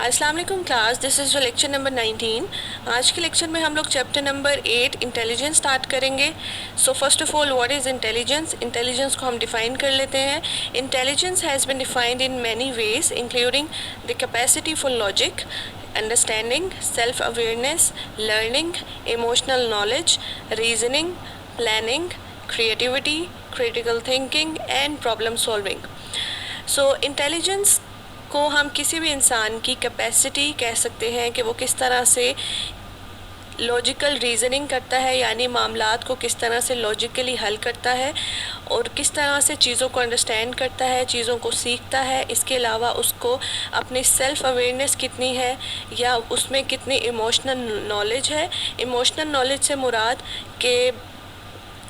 अस्सलाम वालेकुम class, this is lecture number 19। आज के लेक्चर में हम लोग चैप्टर नंबर 8 इंटेलिजेंस स्टार्ट करेंगे। So first of all, what is intelligence? Intelligence को हम डिफ़ाइन कर लेते हैं। Intelligence has been defined in many ways including the capacity for logic, understanding, self awareness, learning, emotional knowledge, reasoning, planning, creativity, critical thinking and problem solving. So intelligence को हम किसी भी इंसान की कैपेसिटी कह सकते हैं कि वो किस तरह से लॉजिकल रीज़निंग करता है, यानी मामलात को किस तरह से लॉजिकली हल करता है और किस तरह से चीज़ों को अंडरस्टैंड करता है, चीज़ों को सीखता है। इसके अलावा उसको अपनी सेल्फ़ अवेयरनेस कितनी है या उसमें कितनी इमोशनल नॉलेज है। इमोशनल नॉलेज से मुराद के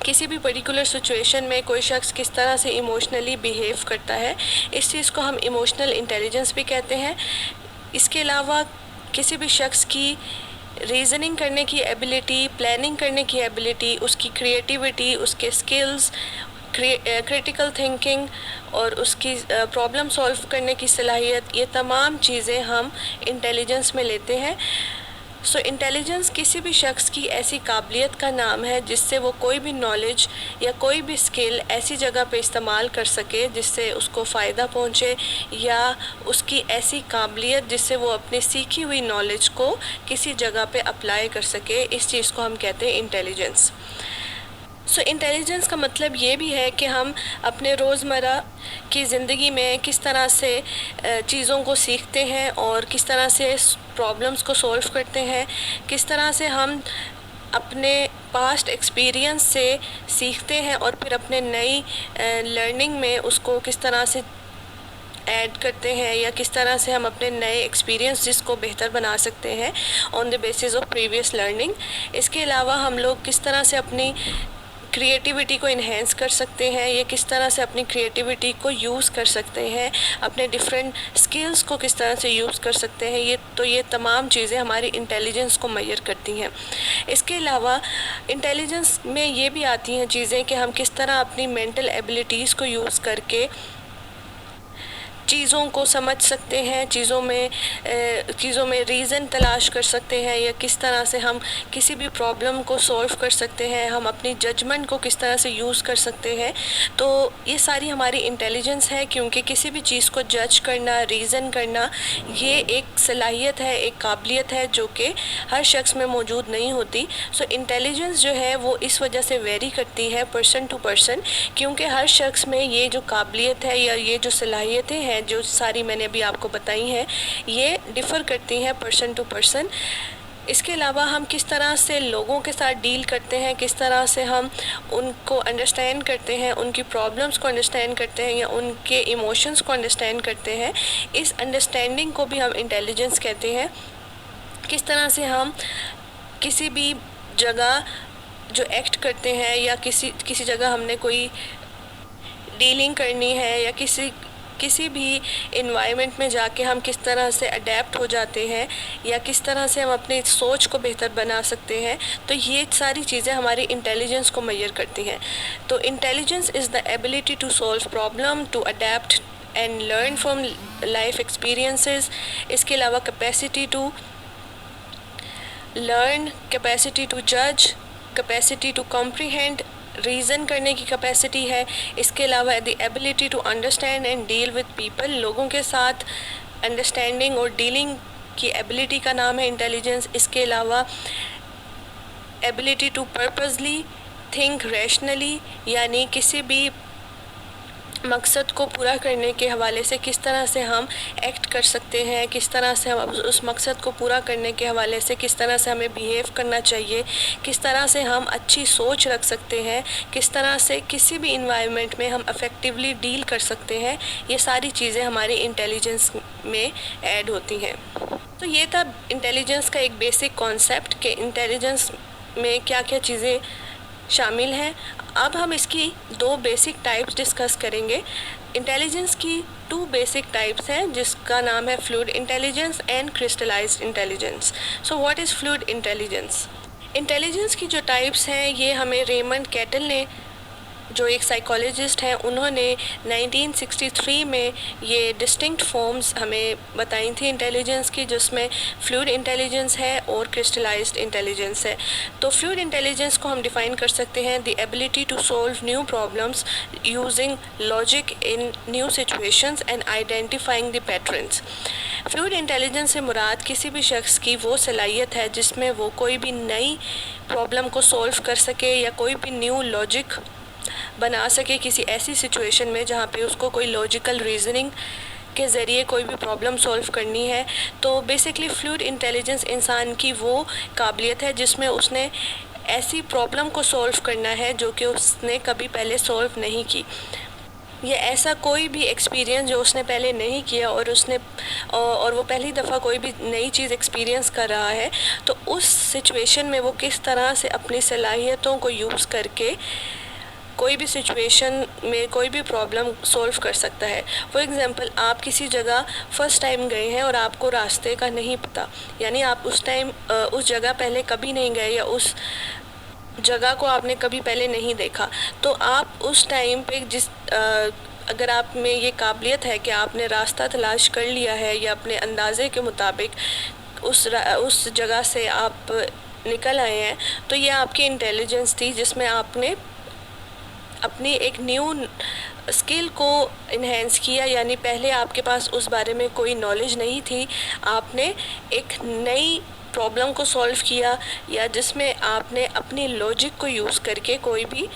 किसी भी पर्टिकुलर सिचुएशन में कोई शख्स किस तरह से इमोशनली बिहेव करता है, इस चीज़ को हम इमोशनल इंटेलिजेंस भी कहते हैं। इसके अलावा किसी भी शख्स की रीज़निंग करने की एबिलिटी, प्लानिंग करने की एबिलिटी, उसकी क्रिएटिविटी, उसके स्किल्स, क्रिटिकल थिंकिंग और उसकी प्रॉब्लम सॉल्व करने की सलाहियत, ये तमाम चीज़ें हम इंटेलिजेंस में लेते हैं। सो इंटेलिजेंस किसी भी शख्स की ऐसी काबिलियत का नाम है जिससे वो कोई भी नॉलेज या कोई भी स्किल ऐसी जगह पे इस्तेमाल कर सके जिससे उसको फ़ायदा पहुँचे, या उसकी ऐसी काबिलियत जिससे वो अपनी सीखी हुई नॉलेज को किसी जगह पे अप्लाई कर सके। इस चीज़ को हम कहते हैं इंटेलिजेंस। सो इंटेलिजेंस का मतलब ये भी है कि हम अपने रोज़मर्रा की ज़िंदगी में किस तरह से चीज़ों को सीखते हैं और किस तरह से प्रॉब्लम्स को सॉल्व करते हैं, किस तरह से हम अपने पास्ट एक्सपीरियंस से सीखते हैं और फिर अपने नई लर्निंग में उसको किस तरह से ऐड करते हैं, या किस तरह से हम अपने नए एक्सपीरियंस जिसको बेहतर बना सकते हैं on the basis of previous learning. इसके अलावा हम लोग किस तरह से अपनी क्रिएटिविटी को इन्हेंस कर सकते हैं, ये किस तरह से अपनी क्रिएटिविटी को यूज़ कर सकते हैं, अपने डिफरेंट स्किल्स को किस तरह से यूज़ कर सकते हैं, ये तमाम चीज़ें हमारी इंटेलिजेंस को मेजर करती हैं। इसके अलावा इंटेलिजेंस में ये भी आती हैं चीज़ें कि हम किस तरह अपनी मेंटल एबिलिटीज़ को यूज़ करके चीज़ों को समझ सकते हैं, चीज़ों में रीज़न तलाश कर सकते हैं, या किस तरह से हम किसी भी प्रॉब्लम को सॉल्व कर सकते हैं, हम अपनी जजमेंट को किस तरह से यूज़ कर सकते हैं। तो ये सारी हमारी इंटेलिजेंस है, क्योंकि किसी भी चीज़ को जज करना, रीज़न करना, ये एक सलाहियत है, एक काबिलियत है जो कि हर शख्स में मौजूद नहीं होती। सो इंटेलिजेंस जो है वो इस वजह से वेरी करती है पर्सन टू पर्सन, क्योंकि हर शख्स में ये जो काबिलियत है या ये जो सलाहियतें हैं जो सारी मैंने अभी आपको बताई हैं, ये डिफ़र करती हैं पर्सन टू पर्सन। इसके अलावा हम किस तरह से लोगों के साथ डील करते हैं, किस तरह से हम उनको अंडरस्टैंड करते हैं, उनकी प्रॉब्लम्स को अंडरस्टैंड करते हैं या उनके इमोशंस को अंडरस्टैंड करते हैं, इस अंडरस्टैंडिंग को भी हम इंटेलिजेंस कहते हैं। किस तरह से हम किसी भी जगह जो एक्ट करते हैं या किसी जगह हमने कोई डीलिंग करनी है या किसी भी इन्वायरमेंट में जाके हम किस तरह से अडेप्ट हो जाते हैं या किस तरह से हम अपनी सोच को बेहतर बना सकते हैं, तो ये सारी चीज़ें हमारी इंटेलिजेंस को मेजर करती हैं। तो intelligence is the ability to solve problem, to adapt and learn from life experiences. इसके अलावा capacity to learn, capacity to जज, कैपेसिटी टू कॉम्प्रीहेंड, रीज़न करने की कैपेसिटी है। इसके अलावा the ability to understand and deal with people, लोगों के साथ अंडरस्टैंडिंग और डीलिंग की एबिलिटी का नाम है इंटेलिजेंस। इसके अलावा ability to purposely think rationally, यानी किसी भी मकसद को पूरा करने के हवाले से किस तरह से हम एक्ट कर सकते हैं, किस तरह से हम उस मकसद को पूरा करने के हवाले से किस तरह से हमें बिहेव करना चाहिए, किस तरह से हम अच्छी सोच रख सकते हैं, किस तरह से किसी भी इन्वायरमेंट में हम इफ़ेक्टिवली डील कर सकते हैं, ये सारी चीज़ें हमारी इंटेलिजेंस में ऐड होती हैं। तो ये था इंटेलिजेंस का एक बेसिक कॉन्सेप्ट कि इंटेलिजेंस में क्या क्या चीज़ें शामिल हैं। अब हम इसकी दो बेसिक टाइप्स डिस्कस करेंगे। इंटेलिजेंस की टू बेसिक टाइप्स हैं जिसका नाम है fluid intelligence and crystallised intelligence. So what is fluid intelligence? Intelligence की जो टाइप्स हैं ये हमें रेमंड कैटल ने जो एक साइकोलॉजिस्ट हैं, उन्होंने 1963 में ये डिस्टिंक्ट फॉर्म्स हमें बताई थी इंटेलिजेंस की, जिसमें फ्लूइड इंटेलिजेंस है और क्रिस्टलाइज्ड इंटेलिजेंस है। तो फ्लूइड इंटेलिजेंस को हम डिफ़ाइन कर सकते हैं the ability to solve new problems using logic in new situations and identifying the patterns. Fluid intelligence से मुराद किसी भी शख्स की वो सलाहियत है जिसमें वो कोई भी नई प्रॉब्लम को सॉल्व कर सके या कोई भी न्यू लॉजिक बना सके किसी ऐसी सिचुएशन में जहाँ पे उसको कोई लॉजिकल रीज़निंग के ज़रिए कोई भी प्रॉब्लम सॉल्व करनी है। तो बेसिकली फ्लूइड इंटेलिजेंस इंसान की वो काबिलियत है जिसमें उसने ऐसी प्रॉब्लम को सॉल्व करना है जो कि उसने कभी पहले सॉल्व नहीं की, ये ऐसा कोई भी एक्सपीरियंस जो उसने पहले नहीं किया और वो पहली दफ़ा कोई भी नई चीज़ एक्सपीरियंस कर रहा है, तो उस सिचुएशन में वो किस तरह से अपनी सलाहियतों को यूज़ करके कोई भी सिचुएशन में कोई भी प्रॉब्लम सॉल्व कर सकता है। फॉर एग्ज़ाम्पल, आप किसी जगह फ़र्स्ट टाइम गए हैं और आपको रास्ते का नहीं पता, यानी आप उस टाइम उस जगह पहले कभी नहीं गए या उस जगह को आपने कभी पहले नहीं देखा, तो आप उस टाइम पे अगर आप में ये काबिलियत है कि आपने रास्ता तलाश कर लिया है या अपने अंदाज़े के मुताबिक उस जगह से आप निकल आए हैं, तो ये आपकी इंटेलिजेंस थी जिसमें आपने अपनी एक न्यू स्किल को इन्हेंस किया। यानी पहले आपके पास उस बारे में कोई नॉलेज नहीं थी, आपने एक नई प्रॉब्लम को सॉल्व किया या जिसमें आपने अपनी लॉजिक को यूज़ करके कोई भी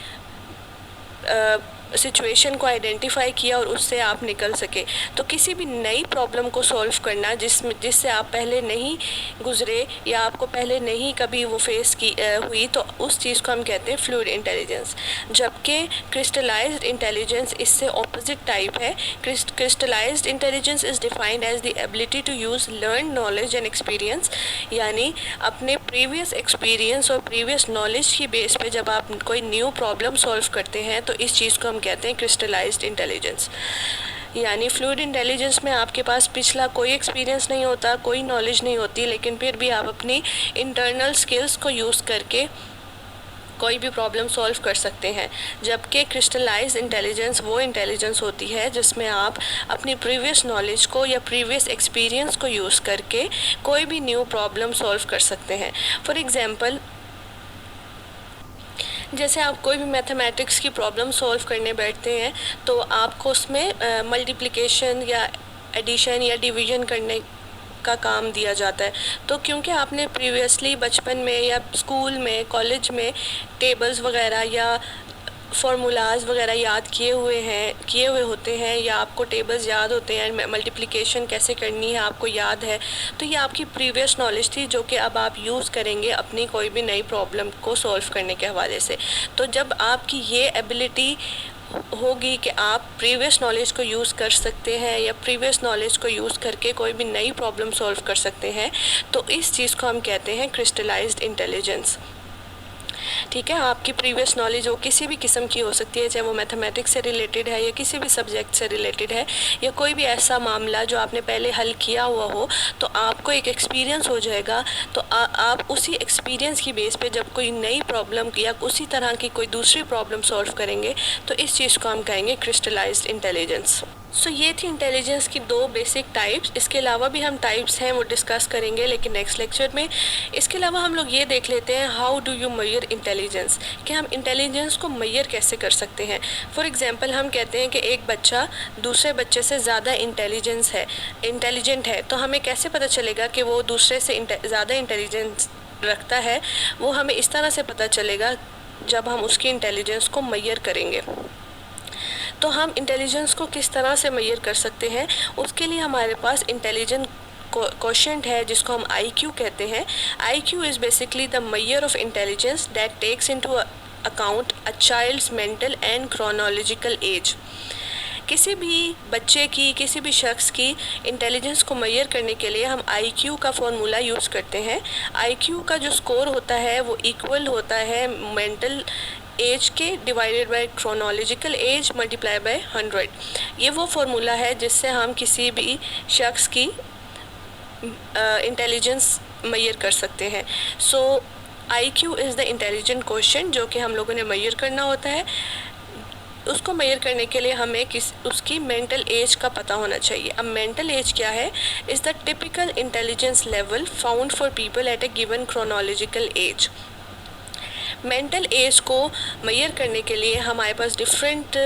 सिचुएशन को आइडेंटिफाई किया और उससे आप निकल सके। तो किसी भी नई प्रॉब्लम को सॉल्व करना जिससे आप पहले नहीं गुज़रे या आपको पहले नहीं कभी वो फेस हुई, तो उस चीज़ को हम कहते हैं फ्लूइड इंटेलिजेंस। जबकि क्रिस्टलाइज्ड इंटेलिजेंस इससे ऑपोजिट टाइप है। Crystallised intelligence is defined as the ability to use learn knowledge and experience, यानी अपने प्रीवियस एक्सपीरियंस और प्रीवियस नॉलेज की बेस पे जब आप कोई न्यू प्रॉब्लम सॉल्व करते हैं, तो इस चीज़ को हम कहते हैं क्रिस्टलाइज्ड इंटेलिजेंस। यानी फ्लूइड इंटेलिजेंस में आपके पास पिछला कोई एक्सपीरियंस नहीं होता, कोई नॉलेज नहीं होती, लेकिन फिर भी आप अपनी इंटरनल स्किल्स को यूज़ करके कोई भी प्रॉब्लम सॉल्व कर सकते हैं। जबकि क्रिस्टलाइज्ड इंटेलिजेंस वो इंटेलिजेंस होती है जिसमें आप अपनी प्रीवियस नॉलेज को या प्रीवियस एक्सपीरियंस को यूज़ करके कोई भी न्यू प्रॉब्लम सॉल्व कर सकते हैं। फॉर एग्ज़ाम्पल, जैसे आप कोई भी मैथमेटिक्स की प्रॉब्लम सॉल्व करने बैठते हैं, तो आपको उसमें मल्टीप्लिकेशन या एडिशन या डिवीजन करने का काम दिया जाता है। तो क्योंकि आपने प्रीवियसली बचपन में या स्कूल में, कॉलेज में टेबल्स वगैरह या फार्मूलाज वगैरह याद किए हुए होते हैं, या आपको टेबल्स याद होते हैं, मल्टीप्लिकेशन कैसे करनी है आपको याद है, तो ये आपकी प्रीवियस नॉलेज थी जो कि अब आप यूज़ करेंगे अपनी कोई भी नई प्रॉब्लम को सॉल्व करने के हवाले से। तो जब आपकी ये एबिलिटी होगी कि आप प्रीवियस नॉलेज को यूज़ कर सकते हैं या प्रीवियस नॉलेज को यूज़ करके कोई भी नई प्रॉब्लम सॉल्व कर सकते हैं, तो इस चीज़ को हम कहते हैं क्रिस्टलाइज्ड इंटेलिजेंस। ठीक है, आपकी प्रीवियस नॉलेज वो किसी भी किस्म की हो सकती है, चाहे वो मैथमेटिक्स से रिलेटेड है या किसी भी सब्जेक्ट से रिलेटेड है, या कोई भी ऐसा मामला जो आपने पहले हल किया हुआ हो, तो आपको एक एक्सपीरियंस हो जाएगा। तो आप उसी एक्सपीरियंस की बेस पे जब कोई नई प्रॉब्लम या उसी तरह की कोई दूसरी प्रॉब्लम सॉल्व करेंगे, तो इस चीज़ को हम कहेंगे क्रिस्टलाइज्ड इंटेलिजेंस। सो ये थी इंटेलिजेंस की दो बेसिक टाइप्स। इसके अलावा भी हम टाइप्स हैं वो डिस्कस करेंगे, लेकिन नेक्स्ट लेक्चर में। इसके अलावा हम लोग ये देख लेते हैं how do you measure intelligence, कि हम इंटेलिजेंस को मेजर कैसे कर सकते हैं। फॉर एग्जांपल, हम कहते हैं कि एक बच्चा दूसरे बच्चे से ज़्यादा इंटेलिजेंट है, तो हमें कैसे पता चलेगा कि वो दूसरे से ज़्यादा इंटेलिजेंस रखता है। वो हमें इस तरह से पता चलेगा जब हम उसकी इंटेलिजेंस को मेजर करेंगे। तो हम इंटेलिजेंस को किस तरह से मेजर कर सकते हैं, उसके लिए हमारे पास इंटेलिजेंस क्वोशिएंट है जिसको हम IQ कहते हैं। IQ is basically the measure of intelligence that takes into account a child's mental and chronological age. किसी भी बच्चे की, किसी भी शख्स की इंटेलिजेंस को मेजर करने के लिए हम IQ का फॉर्मूला यूज़ करते हैं। IQ का जो स्कोर होता है वो इक्वल होता है मेंटल एज के divided by chronological S multiply by 100। ये वो फार्मूला है जिससे हम किसी भी शख्स की इंटेलिजेंस मेजर कर सकते हैं। सो IQ is the intelligent quotient जो कि हम लोगों ने मेजर करना होता है। उसको मेजर करने के लिए हमें उसकी मेंटल एज का पता होना चाहिए। अब मेंटल एज क्या है? Is the typical intelligence level found for people at a given chronological age. Mental as को मेजर करने के लिए हमारे पास डिफरेंट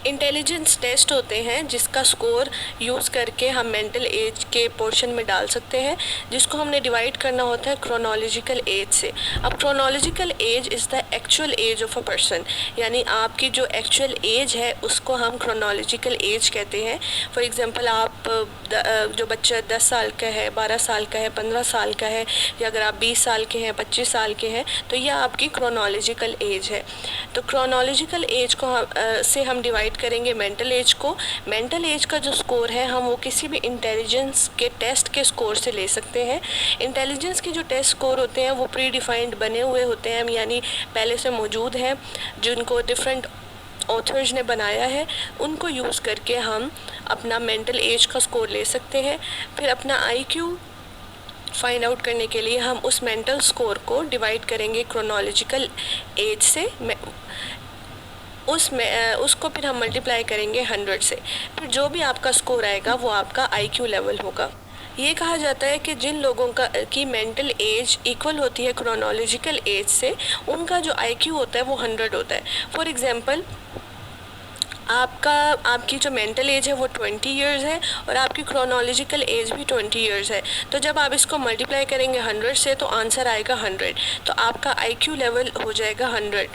इंटेलिजेंस टेस्ट होते हैं जिसका स्कोर यूज़ करके हम मेंटल एज के पोर्शन में डाल सकते हैं, जिसको हमने डिवाइड करना होता है क्रोनोलॉजिकल एज से। अब chronological age is the actual as of a person, यानी आपकी जो एक्चुअल एज है उसको हम क्रोनोलॉजिकल एज कहते हैं। फॉर एग्जांपल आप जो बच्चा 10 साल का है, 12 साल का है, 15 साल का है, या अगर आप 20 साल के हैं, 25 साल के हैं, तो यह आपकी क्रोनोलॉजिकल एज है। तो क्रोनोलॉजिकल एज को से हम डिवाइड करेंगे मेंटल एज को। मेंटल एज का जो स्कोर है हम वो किसी भी इंटेलिजेंस के टेस्ट के स्कोर से ले सकते हैं। इंटेलिजेंस के जो टेस्ट स्कोर होते हैं वो प्री डिफाइंड बने हुए होते हैं, यानी पहले से मौजूद हैं, जिनको डिफरेंट ऑथर्स ने बनाया है। उनको यूज़ करके हम अपना मेंटल एज का स्कोर ले सकते हैं। फिर अपना IQ फाइंड आउट करने के लिए हम उस मेंटल स्कोर को डिवाइड करेंगे क्रोनोलॉजिकल एज से, उसको फिर हम मल्टीप्लाई करेंगे 100 से। फिर जो भी आपका स्कोर आएगा वो आपका IQ लेवल होगा। ये कहा जाता है कि जिन लोगों की मेंटल एज इक्वल होती है क्रोनोलॉजिकल एज से, उनका जो IQ होता है वो 100 होता है। फॉर एग्ज़ाम्पल आपकी जो मेंटल एज है वो 20 इयर्स है और आपकी क्रोनोलॉजिकल एज भी 20 इयर्स है। तो जब आप इसको मल्टीप्लाई करेंगे 100 से तो आंसर आएगा 100, तो आपका IQ लेवल हो जाएगा 100।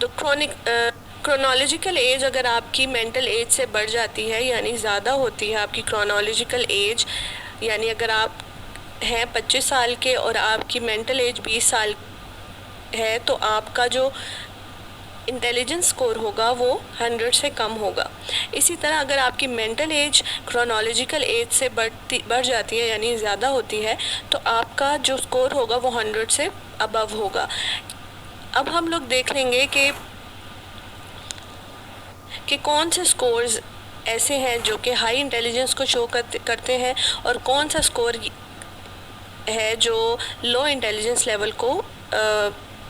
तो क्रोनोलॉजिकल एज अगर आपकी मेंटल एज से बढ़ जाती है, यानी ज़्यादा होती है आपकी क्रोनोलॉजिकल एज, यानी अगर आप हैं 25 साल के और आपकी मेंटल एज 20 साल है, तो आपका जो इंटेलिजेंस स्कोर होगा वो 100 से कम होगा। इसी तरह अगर आपकी मेंटल एज क्रोनोलॉजिकल एज से बढ़ जाती है, यानी ज़्यादा होती है, तो आपका जो स्कोर होगा वो 100 से अबव होगा। अब हम लोग देख लेंगे कि कौन से स्कोर्स ऐसे हैं जो कि हाई इंटेलिजेंस को शो करते हैं और कौन सा स्कोर है जो लो इंटेलिजेंस लेवल को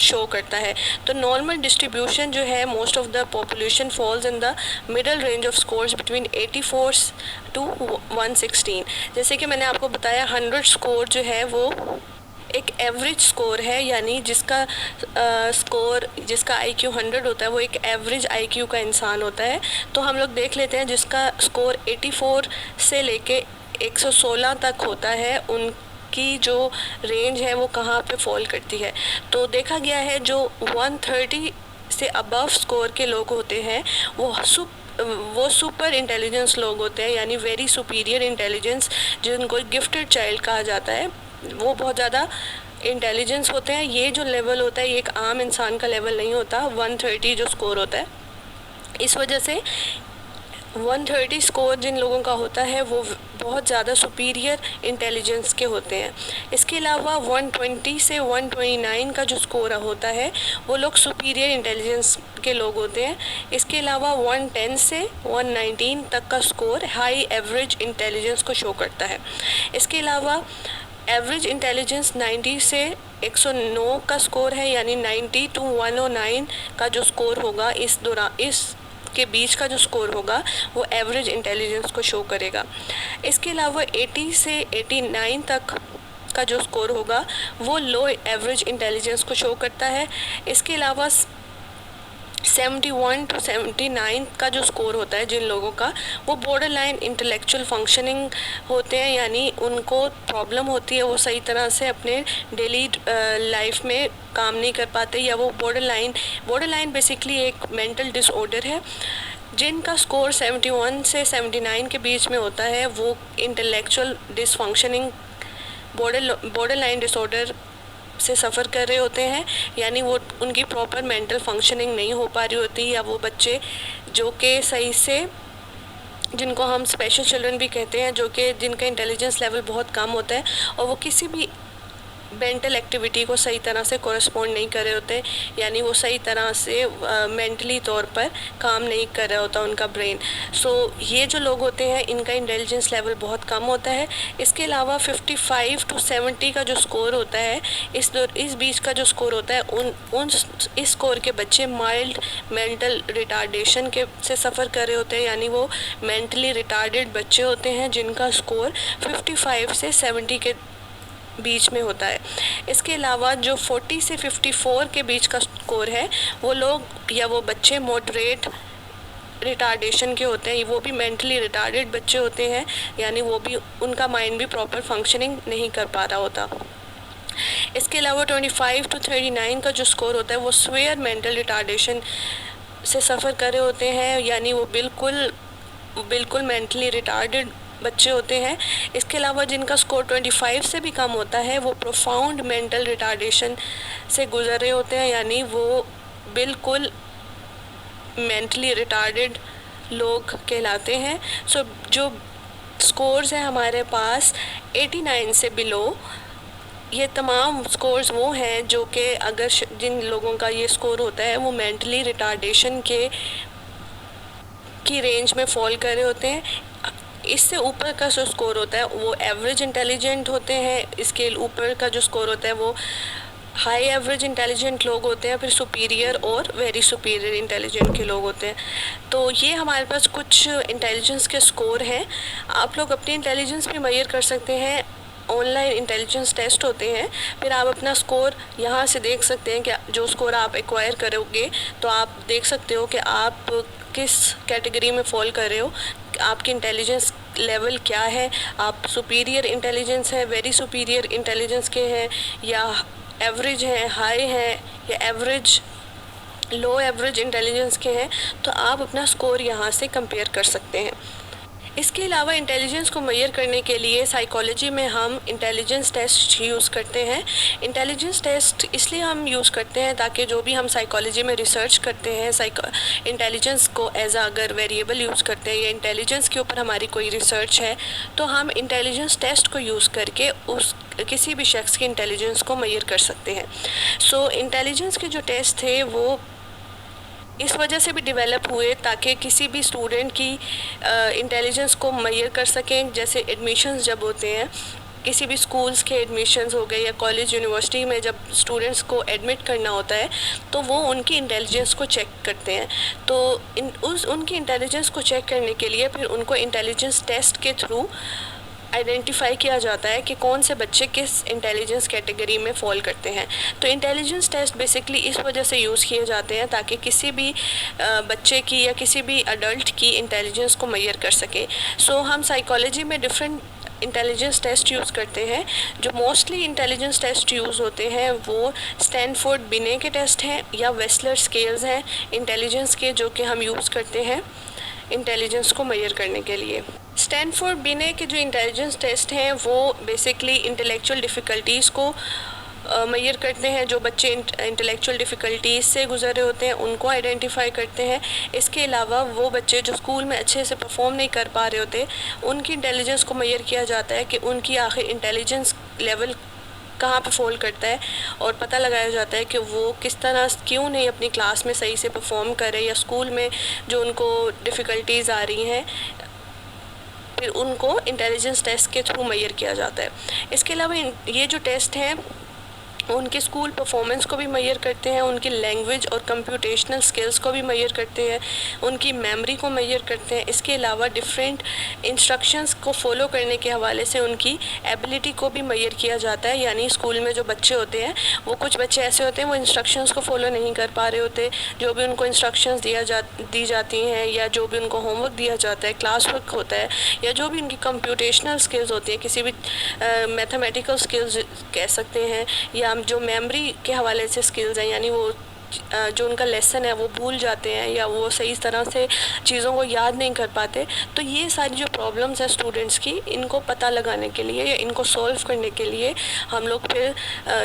शो करता है। तो नॉर्मल डिस्ट्रीब्यूशन जो है, most of the population falls in the middle range of scores between 84 to 116। जैसे कि मैंने आपको बताया 100 स्कोर जो है वो एक एवरेज स्कोर है, यानी जिसका IQ 100 होता है वो एक एवरेज IQ का इंसान होता है। तो हम लोग देख लेते हैं जिसका स्कोर 84 से लेके 116 तक होता है, उनकी जो रेंज है वो कहाँ पे फॉल करती है। तो देखा गया है जो 130 से अबव स्कोर के लोग होते हैं वो सुपर इंटेलिजेंस लोग होते हैं, यानी वेरी सुपीरियर इंटेलिजेंस, जिनको गिफ्टेड चाइल्ड कहा जाता है। वो बहुत ज़्यादा इंटेलिजेंस होते हैं। ये जो लेवल होता है ये एक आम इंसान का लेवल नहीं होता, 130 जो स्कोर होता है। इस वजह से 130 स्कोर जिन लोगों का होता है वो बहुत ज़्यादा सुपीरियर इंटेलिजेंस के होते हैं। इसके अलावा 120 से 129 का जो स्कोर होता है वो लोग सुपीरियर इंटेलिजेंस के लोग होते हैं। इसके अलावा 110 से 119 तक का स्कोर हाई एवरेज इंटेलिजेंस को शो करता है। इसके अलावा एवरेज इंटेलिजेंस 90 से 109 का स्कोर है, यानी 90 to 109 का जो स्कोर होगा इस के बीच का जो स्कोर होगा वो एवरेज इंटेलिजेंस को शो करेगा। इसके अलावा 80 से 89 तक का जो स्कोर होगा वो लो एवरेज इंटेलिजेंस को शो करता है। इसके अलावा 71 to 79 का जो स्कोर होता है जिन लोगों का, वो बॉर्डर लाइन इंटेलेक्चुअल फंक्शनिंग होते हैं, यानी उनको प्रॉब्लम होती है, वो सही तरह से अपने डेली लाइफ में काम नहीं कर पाते, या वो बॉर्डर लाइन बेसिकली एक मेंटल डिसऑर्डर है। जिनका स्कोर 71 से 79 के बीच में होता है वो intellectual dysfunctioning border line disorder से सफ़र कर रहे होते हैं, यानी वो उनकी प्रॉपर मेंटल फंक्शनिंग नहीं हो पा रही होती, या वो बच्चे जो कि सही से, जिनको हम स्पेशल चिल्ड्रन भी कहते हैं, जो कि जिनका इंटेलिजेंस लेवल बहुत कम होता है और वो किसी भी मेंटल एक्टिविटी को सही तरह से कोरस्पॉन्ड नहीं कर रहे होते, यानी वो सही तरह से मेंटली तौर पर काम नहीं कर रहा होता उनका ब्रेन। सो ये जो लोग होते हैं इनका इंटेलिजेंस लेवल बहुत कम होता है। इसके अलावा 55 to 70 का जो स्कोर होता है, इस बीच का जो स्कोर होता है, इस स्कोर के बच्चे माइल्ड मेंटल रिटार्डेशन के से सफ़र कर रहे होते हैं, यानी वो मेंटली रिटार्डेड बच्चे होते हैं जिनका स्कोर 55 से 70 के बीच में होता है। इसके अलावा जो 40 से 54 के बीच का स्कोर है, वो लोग या वो बच्चे मॉडरेट रिटार्डेशन के होते हैं, वो भी मेंटली रिटार्डेड बच्चे होते हैं, यानी वो भी उनका माइंड भी प्रॉपर फंक्शनिंग नहीं कर पा रहा होता। इसके अलावा 25 to 39 का जो स्कोर होता है वो स्वेयर मेंटल रिटार्डेशन से सफ़र कर रहे होते हैं, यानी वो बिल्कुल मेंटली रिटार्डेड बच्चे होते हैं। इसके अलावा जिनका स्कोर 25 से भी कम होता है वो प्रोफाउंड मेंटल रिटार्डेशन से गुजर रहे होते हैं, यानी वो बिल्कुल मेंटली रिटार्डेड लोग कहलाते हैं। सो जो स्कोर्स हैं हमारे पास 89 से बिलो, ये तमाम स्कोर्स वो हैं जो कि अगर जिन लोगों का ये स्कोर होता है वो मेंटली रिटार्डेशन की रेंज में फॉल कर रहे होते हैं। इससे ऊपर का जो स्कोर होता है वो एवरेज इंटेलिजेंट होते हैं, इसके ऊपर का जो स्कोर होता है वो हाई एवरेज इंटेलिजेंट लोग होते हैं, फिर सुपीरियर और वेरी सुपीरियर इंटेलिजेंट के लोग होते हैं। तो ये हमारे पास कुछ इंटेलिजेंस के स्कोर हैं। आप लोग अपनी इंटेलिजेंस भी मेजर कर सकते हैं, ऑनलाइन इंटेलिजेंस टेस्ट होते हैं, फिर आप अपना स्कोर यहाँ से देख सकते हैं कि जो स्कोर आप एक्वायर करोगे तो आप देख सकते हो कि आप किस कैटेगरी में फॉल कर रहे हो, आपकी इंटेलिजेंस लेवल क्या है, आप सुपीरियर इंटेलिजेंस है, वेरी सुपीरियर इंटेलिजेंस के हैं, या एवरेज हैं, हाई हैं, या एवरेज लो एवरेज इंटेलिजेंस के हैं। तो आप अपना स्कोर यहाँ से कंपेयर कर सकते हैं। इसके अलावा इंटेलिजेंस को मेजर करने के लिए साइकोलॉजी में हम इंटेलिजेंस टेस्ट यूज़ करते हैं। इंटेलिजेंस टेस्ट इसलिए हम यूज़ करते हैं ताकि जो भी हम साइकोलॉजी में रिसर्च करते हैं, इंटेलिजेंस को एज अगर वेरिएबल यूज़ करते हैं या इंटेलिजेंस के ऊपर हमारी कोई रिसर्च है, तो हम इंटेलिजेंस टेस्ट को यूज़ करके उस किसी भी शख्स की इंटेलिजेंस को मेजर कर सकते हैं। सो इंटेलिजेंस के जो टेस्ट थे वो इस वजह से भी डेवलप हुए ताकि किसी भी स्टूडेंट की इंटेलिजेंस को मेजर कर सकें। जैसे एडमिशन्स जब होते हैं, किसी भी स्कूल्स के एडमिशन्स हो गए या कॉलेज यूनिवर्सिटी में जब स्टूडेंट्स को एडमिट करना होता है तो वो उनकी इंटेलिजेंस को चेक करते हैं। तो उनकी इंटेलिजेंस को चेक करने के लिए फिर उनको इंटेलिजेंस टेस्ट के थ्रू आइडेंटिफाई किया जाता है कि कौन से बच्चे किस इंटेलिजेंस कैटेगरी में फॉल करते हैं। तो इंटेलिजेंस टेस्ट बेसिकली इस वजह से यूज़ किए जाते हैं ताकि किसी भी बच्चे की या किसी भी अडल्ट की इंटेलिजेंस को मेजर कर सके। सो हम साइकोलॉजी में डिफरेंट इंटेलिजेंस टेस्ट यूज़ करते हैं। जो मोस्टली इंटेलिजेंस टेस्ट यूज़ होते हैं वो स्टैनफोर्ड बिने के टेस्ट हैं या वेस्लर स्केल्स हैं इंटेलिजेंस के, जो कि हम यूज़ करते हैं इंटेलिजेंस को मेजर करने के लिए। स्टैनफोर्ड बिने के जो इंटेलिजेंस टेस्ट हैं वो बेसिकली इंटेलेक्चुअल डिफ़िकल्टीज़ को मेजर करते हैं। जो बच्चे इंटेलेक्चुअल डिफ़िकल्टीज़ से गुजर रहे होते हैं उनको आइडेंटिफाई करते हैं। इसके अलावा वो बच्चे जो स्कूल में अच्छे से परफॉर्म नहीं कर पा रहे होते उनकी इंटेलिजेंस को मेजर किया जाता है कि उनकी आखिर इंटेलिजेंस लेवल कहाँ पे फॉल करता है, और पता लगाया जाता है कि वो किस तरह क्यों नहीं अपनी क्लास में सही से परफॉर्म कर रहे, या स्कूल में जो उनको डिफ़िकल्टीज़ आ रही हैं फिर उनको इंटेलिजेंस टेस्ट के थ्रू मेजर किया जाता है। इसके अलावा ये जो टेस्ट हैं उनके स्कूल परफॉर्मेंस को भी मेजर करते हैं, उनकी लैंग्वेज और कंप्यूटेशनल स्किल्स को भी मेजर करते हैं, उनकी मेमोरी को मेजर करते हैं। इसके अलावा डिफरेंट इंस्ट्रक्शंस को फॉलो करने के हवाले से उनकी एबिलिटी को भी मेजर किया जाता है। यानी स्कूल में जो बच्चे होते हैं वो कुछ बच्चे ऐसे होते हैं वो इंस्ट्रक्शंस को फॉलो नहीं कर पा रहे होते, जो भी उनको इंस्ट्रक्शंस दी जाती हैं या जो भी उनको होमवर्क दिया जाता है, क्लास वर्क होता है, या जो भी उनकी कंप्यूटेशनल स्किल्स होती हैं, किसी भी मैथमेटिकल स्किल्स कह सकते हैं, या जो मेमोरी के हवाले से स्किल्स हैं, यानी वो जो उनका लेसन है वो भूल जाते हैं या वो सही तरह से चीज़ों को याद नहीं कर पाते। तो ये सारी जो प्रॉब्लम्स हैं स्टूडेंट्स की, इनको पता लगाने के लिए या इनको सॉल्व करने के लिए हम लोग फिर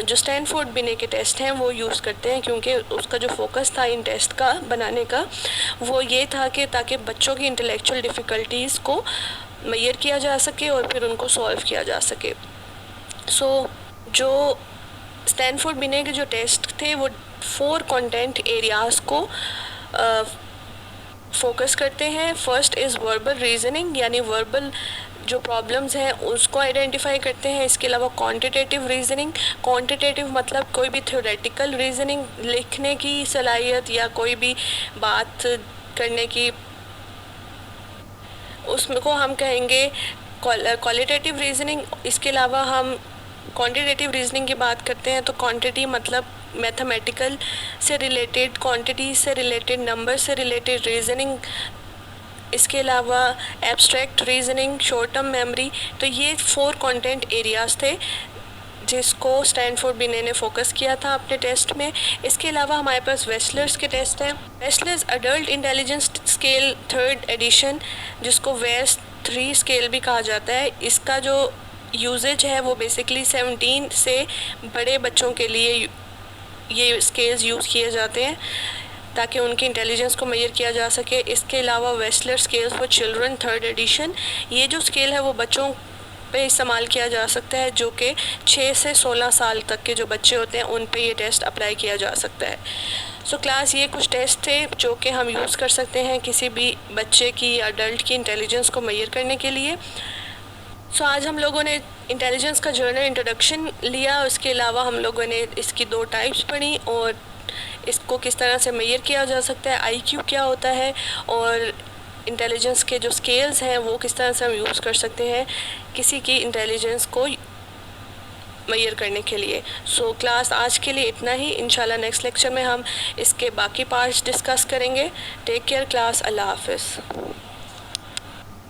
जो स्टैनफोर्ड बिने के टेस्ट हैं वो यूज़ करते हैं, क्योंकि उसका जो फोकस था इन टेस्ट का बनाने का वो ये था कि ताकि बच्चों की इंटेलेक्चुअल डिफ़िकल्टीज़ को मेजर किया जा सके और फिर उनको सॉल्व किया जा सके। सो जो स्टैनफोर्ड बिने के जो टेस्ट थे वो 4 कंटेंट एरियाज़ को फोकस करते हैं। फर्स्ट इज़ वर्बल रीजनिंग, यानी वर्बल जो प्रॉब्लम्स हैं उसको आइडेंटिफाई करते हैं। इसके अलावा क्वांटिटेटिव रीजनिंग, क्वांटिटेटिव मतलब कोई भी थ्योरेटिकल रीजनिंग, लिखने की सलाहियत या कोई भी बात करने की, उसको हम कहेंगे क्वालिटेटिव रीजनिंग। इसके अलावा हम क्वांटिटेटिव रीजनिंग की बात करते हैं तो क्वांटिटी मतलब मैथमेटिकल से रिलेटेड, क्वांटिटी से रिलेटेड, नंबर से रिलेटेड रीजनिंग। इसके अलावा abstract reasoning, short term memory. तो ये 4 कंटेंट एरियाज़ थे जिसको स्टैनफोर्ड बिने ने फोकस किया था अपने टेस्ट में। इसके अलावा हमारे पास वेस्लर्स के टेस्ट हैं। Wechsler's adult intelligence scale 3rd edition, जिसको वेस्ट 3 स्केल भी कहा जाता है। इसका जो यूजेज है वो बेसिकली 17 से बड़े बच्चों के लिए ये स्केल्स यूज़ किए जाते हैं ताकि उनकी इंटेलिजेंस को मेजर किया जा सके। इसके अलावा Wechsler scales for children 3rd edition, ये जो स्केल है वो बच्चों पे इस्तेमाल किया जा सकता है जो कि 6 से 16 साल तक के जो बच्चे होते हैं उन पे ये टेस्ट अप्लाई किया जा सकता है। सो क्लास, ये कुछ टेस्ट थे जो कि हम यूज़ कर सकते हैं किसी भी बच्चे की, अडल्ट की इंटेलिजेंस को मेजर करने के लिए। सो आज हम लोगों ने इंटेलिजेंस का जर्नल इंट्रोडक्शन लिया। उसके अलावा हम लोगों ने इसकी 2 टाइप्स पढ़ी और इसको किस तरह से मेजर किया जा सकता है, आईक्यू क्या होता है, और इंटेलिजेंस के जो स्केल्स हैं वो किस तरह से हम यूज़ कर सकते हैं किसी की इंटेलिजेंस को मेजर करने के लिए। सो क्लास आज के लिए इतना ही। इंशाल्लाह नेक्स्ट लेक्चर में हम इसके बाकी पार्ट्स डिस्कस करेंगे। टेक केयर क्लास, अल्लाह हाफिज़।